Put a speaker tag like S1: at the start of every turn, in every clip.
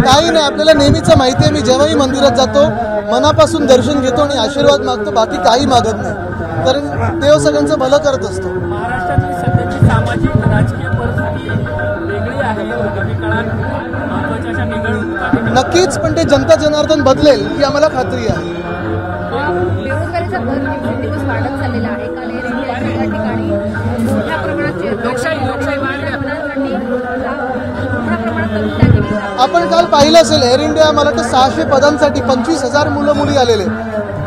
S1: काही नाही, आपल्याला नेहमीच माहिती आहे, मी जेव्हाही मंदिरात जातो मनापासून दर्शन घेतो आणि आशीर्वाद मागतो, बाकी काही मागत नाही, कारण देव सगळ्यांचं भलं करत असतो.
S2: महाराष्ट्रातली सध्याची सामाजिक राजकीय परिस्थिती वेगळी आहे, कमी काळात महत्त्वाच्या अशा निवडणुका
S1: नक्कीच, पण ते जनता जनार्दन बदलेल ही आम्हाला खात्री आहे.
S3: बेरोजगारीचा दर दिवसेंदिवस वाढत चाललेला आहे. काल एअर इंडियाच्या या ठिकाणी मोठ्या प्रमाणात लोकशाही
S1: आपण काल पाहिलं असेल, एअर इंडिया मला वाटतं 600 पदांसाठी 25,000 मुलं मुली आलेले.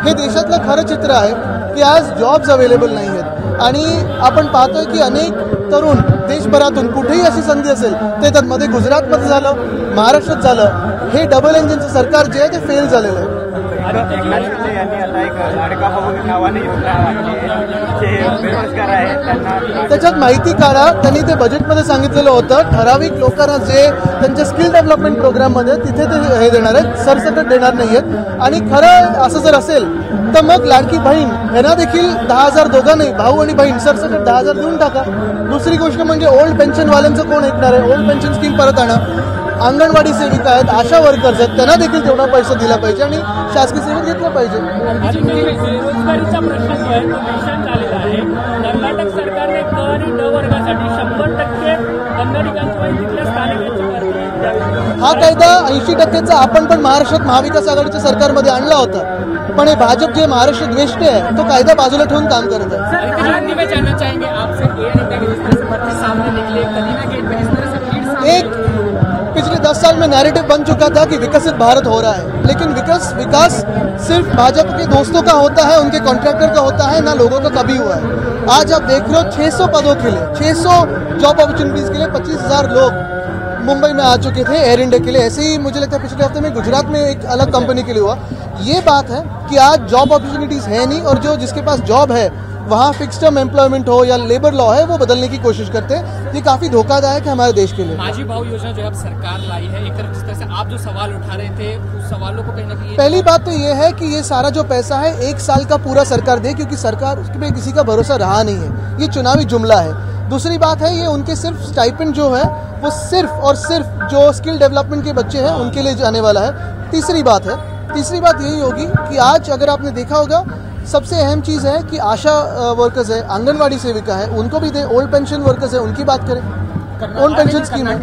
S1: हे देशातलं खरं चित्र आहे की आज जॉब्स अवेलेबल नाही आहेत आणि आपण पाहतोय की अनेक तरुण देशभरातून कुठेही अशी संधी असेल ते येतात. मध्ये गुजरातमध्ये झालं, महाराष्ट्रात झालं. हे डबल इंजिनचं सरकार जे आहे ते फेल झालेलं आहे. त्याच्यात माहिती काढा, त्यांनी ते बजेटमध्ये सांगितलेलं होतं ठराविक लोकांना जे त्यांच्या स्किल डेव्हलपमेंट प्रोग्राममध्ये तिथे ते हे देणार आहेत, सरसकट देणार नाही आहेत. आणि खरं असं जर असेल तर मग लाडकी बहीण यांना देखील 10,000 दोघांनाही, भाऊ आणि बहीण सरसकट 10,000 देऊन टाका. दुसरी गोष्ट म्हणजे ओल्ड पेन्शनवाल्यांचं कोण ऐकणार आहे? ओल्ड पेन्शन स्कीम परत आणा. अंगणवाडी सेविका आहेत, आशा वर्कर्स आहेत, त्यांना देखील तेवढा पैसा दिला पाहिजे आणि शासकीय सेवेत घेतलं पाहिजे.
S2: बेरोजगारीचा प्रश्न जो आहे तो भीषण झालेला आहे. कर्नाटक सरकारने क आणि ड वर्गासाठी 100% कन्नडिगांची तिथल्या स्थानिकांची भरती.
S1: हा कायदा 80%चा आपण पण महाराष्ट्रात महाविकास आघाडीच्या सरकारमध्ये आणला होता, पण हे भाजप जे महाराष्ट्र द्वेष्टे आहे तो कायदा बाजूला ठेवून काम करत आहे. एक पिछले 10 साल में नैरेटिव बन चुका था कि विकसित भारत हो रहा है, लेकिन विकास सिर्फ भाजपा के दोस्तों का होता है, उनके कॉन्ट्रैक्टर का होता है, ना लोगों का कभी हुआ है. आज आप देख रहे हो 600 पदों के लिए, 600 जॉब अपॉर्चुनिटीज के लिए 25,000 लोग मुंबई में आ चुके थे एयर इंडिया के लिए. ऐसे ही मुझे लगता है पिछले हफ्ते में गुजरात में एक अलग कंपनी के लिए हुआ. ये बात है कि आज जॉब अपॉर्चुनिटीज है नहीं, और जो जिसके पास जॉब है वहाँ फिक्स टर्म एम्प्लॉयमेंट हो या लेबर लॉ है वो बदलने की कोशिश करते हैं. ये काफी धोखादायक है हमारे देश के लिए.
S2: माझी भाव योजना जो है अब सरकार लाई है, एक तरह जिस तरह से आप जो सवाल उठा रहे थे उस सवालों को कहीं ना कहीं,
S1: पहली बात तो ये है कि ये सारा जो पैसा है 1 साल का पूरा सरकार दे, क्योंकि सरकार पे किसी का भरोसा रहा नहीं है. ये चुनावी जुमला है. दूसरी बात है, ये उनके सिर्फ स्टाइपेंड जो है वो सिर्फ और सिर्फ जो स्किल डेवलपमेंट के बच्चे हैं उनके लिए जाने वाला है. तीसरी बात यही होगी कि आज अगर आपने देखा होगा, सबसे अहम चीज़ है कि आशा वर्कर्स है, आंगनवाड़ी सेविका है, उनको भी दे. ओल्ड पेंशन वर्कर्स है, उनकी बात करें. ओल्ड पेंशन स्कीम है.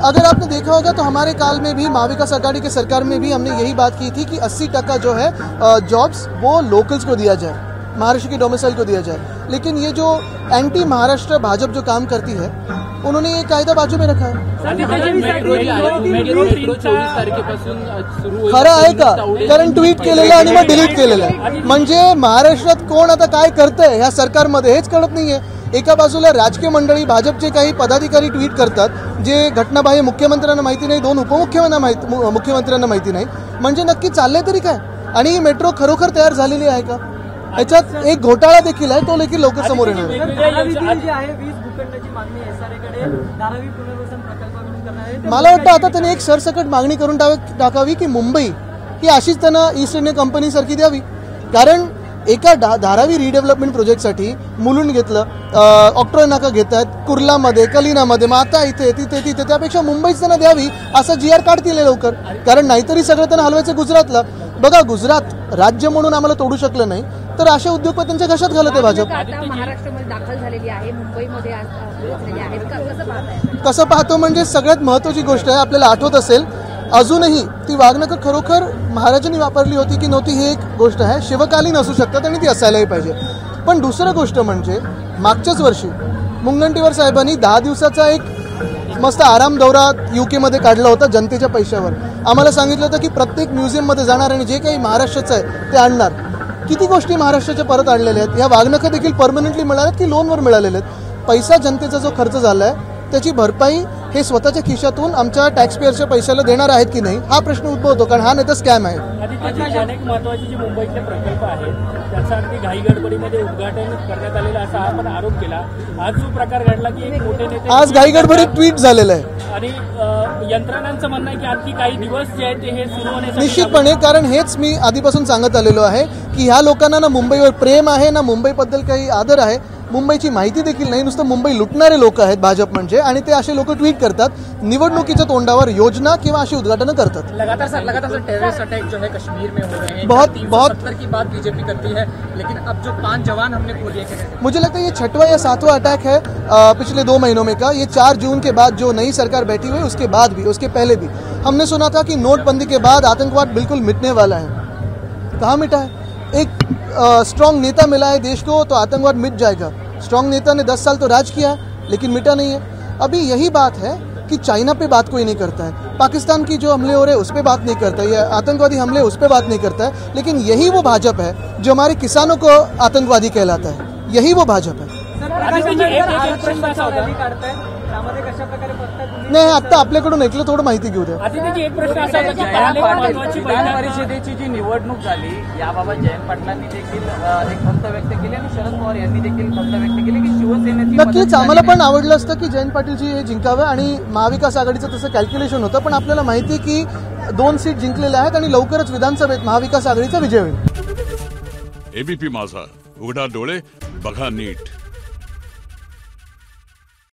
S1: अगर आपने देखा होगा तो हमारे काल में भी महाविकास आघाड़ी के सरकार में भी हमने यही बात की थी कि 80% जो है जॉब्स वो लोकल्स को दिया जाए, महाराष्ट्र के डोमिसाइल को दिया जाए. लेकिन ये जो एंटी महाराष्ट्र भाजपा जो काम करती है, उन्होंने ये कायदा बाजू में रखा है. खरं आहे का? कारण ट्विट केलेलं आणि मग डिलीट केलेलं आहे. म्हणजे महाराष्ट्रात कोण आता काय करतंय ह्या सरकारमध्ये हेच कळत नाहीये. एका बाजूला राजकीय मंडळी भाजपचे काही पदाधिकारी ट्विट करतात जे घटनाबाह्य, मुख्यमंत्र्यांना माहिती नाही, 2 मुख्यमंत्र्यांना माहिती नाही. म्हणजे नक्की चाललंय तरी काय? आणि ही मेट्रो खरोखर तयार झालेली आहे का? याच्यात एक घोटाळा देखील आहे, तो देखील लोक समोर येणार. मला वाटतं आता त्यांनी एक सरसकट मागणी करून टाकावी की मुंबई ही अशीच त्यांना ईस्ट इंडिया कंपनी सारखी द्यावी. कारण एका धारावी रिडेव्हलपमेंट प्रोजेक्टसाठी मुलुंड घेतलं, ऑक्ट्रॉय नाका घेत आहेत, कुर्लामध्ये, कलिनामध्ये, मग आता इथे तिथे, त्यापेक्षा मुंबईच त्यांना द्यावी. असं GR काढतील लवकर, कारण नाहीतरी सगळं त्यांना हलवायचं गुजरातला. बघा, गुजरात राज्य म्हणून आम्हाला तोडू शकलं नाही, तर अशा उद्योगपत्यांच्या घशात घालत आहे भाजप.
S3: महाराष्ट्रामध्ये दाखल झालेली आहे, मुंबईमध्ये
S1: कसं पाहतो म्हणजे सगळ्यात महत्त्वाची गोष्ट आहे, आपल्याला आठवत असेल अजूनही ती वागणुक खरोखर महाराजांनी वापरली होती की नव्हती ही एक गोष्ट आहे. शिवकालीन असू शकतात आणि ती असायलाही पाहिजे. पण दुसरं गोष्ट म्हणजे मागच्याच वर्षी मुनगंटीवार साहेबांनी 10 दिवसाचा एक मस्त आराम दौरा UK मध्ये काढला होता जनतेच्या पैशावर. आम्हाला सांगितलं होतं की प्रत्येक म्युझियममध्ये जाणार आणि जे काही महाराष्ट्राचं आहे ते आणणार. किती गोष्टी महाराष्ट्राच्या परत आणलेल्या आहेत. ह्या वागणुका देखील परमनंटली मिळाल्यात की लोनवर मिळालेल्या आहेत. पैसा जनतेचा जो खर्च झाला आहे त्याची भरपाई हे स्वतःच्या खिशातून आमच्या टॅक्सपेअरच्या पैशाला देणार आहेत की नाही हा प्रश्न उद्भवतो, कारण हा नाही तर स्कॅम आहे.
S2: अनेक महत्त्वाचे जे मुंबईतले प्रकल्प आहेत त्याचा अगदी घाईगडबडीमध्ये उद्घाटन करण्यात आलेला असा आपण आरोप केला. आज जो प्रकार घडला की एक मोठे नेते
S1: आज घाईगडबडीत ट्विट झालेलं आहे
S2: आणि यंत्रणांचं म्हणणं आहे की आणखी काही दिवस जे आहेत ते हे सुरू होण्यासाठी
S1: निश्चितपणे, कारण हेच मी आधीपासून सांगत आलेलो आहे की ह्या लोकांना ना मुंबईवर प्रेम आहे ना मुंबईबद्दल काही आदर आहे. मुंबईची माहिती देखील नाही, नुसतं मुंबई लुटणारे लोक आहेत भाजप म्हणजे, आणि ते असे लोक ट्विट करतात निवडणुकीच्या तोंडावर योजना किंवा अशी उद्घाटनं करतात.
S2: लगातार टेररिस्ट अटैक जो है कश्मीर में हो रहे हैं,
S1: बहुत
S2: 370 की बात बीजेपी करती है, लेकिन अब जो 5 जवान हमने खो दिए,
S1: मुझे लगता है ये 6वां या 7वां अटैक है पिछले 2 महीनों में का. ये 4 जून के बाद जो नई सरकार बैठी हुई उसके बाद भी, उसके पहले भी हमने सुना था कि नोटबंदी के बाद आतंकवाद बिल्कुल मिटने वाला है. कहाँ मिटा है? एक स्ट्रांग नेता मिला है देश को तो आतंकवाद मिट जाएगा. स्ट्रांग नेता ने 10 साल तो राज किया है लेकिन मिटा नहीं है. अभी यही बात है कि चाइना पे बात कोई नहीं करता है, पाकिस्तान की जो हमले हो रहे हैं उस पर बात नहीं करता है, या आतंकवादी हमले उस पर बात नहीं करता है, लेकिन यही वो भाजपा है जो हमारे किसानों को आतंकवादी कहलाता है. यही वो भाजपा है. नाही, आता आपल्याकडून ऐकलं, थोडं माहिती घेऊ द्या.
S2: आदित्यजी, एक प्रश्न असा होता की काल एक महत्त्वाची
S4: विधान परिषदेची जी निवडणूक झाली याबाबत जयंत पाटलांनी देखील एक खंत व्यक्त केली आणि शरद पवार यांनी देखील खंत व्यक्त केली की शिवसेनेची
S1: नक्कीच आम्हाला पण आवडलं असतं की जयंत पाटीलजी हे जिंकावं, आणि महाविकास आघाडीचं तसं कॅल्क्युलेशन होतं, पण आपल्याला माहिती आहे की 2 सीट जिंकलेल्या आहेत आणि लवकरच विधानसभेत महाविकास आघाडीचा विजय होईल.
S5: एबीपी माझा, उघडा डोळे बघा नीट.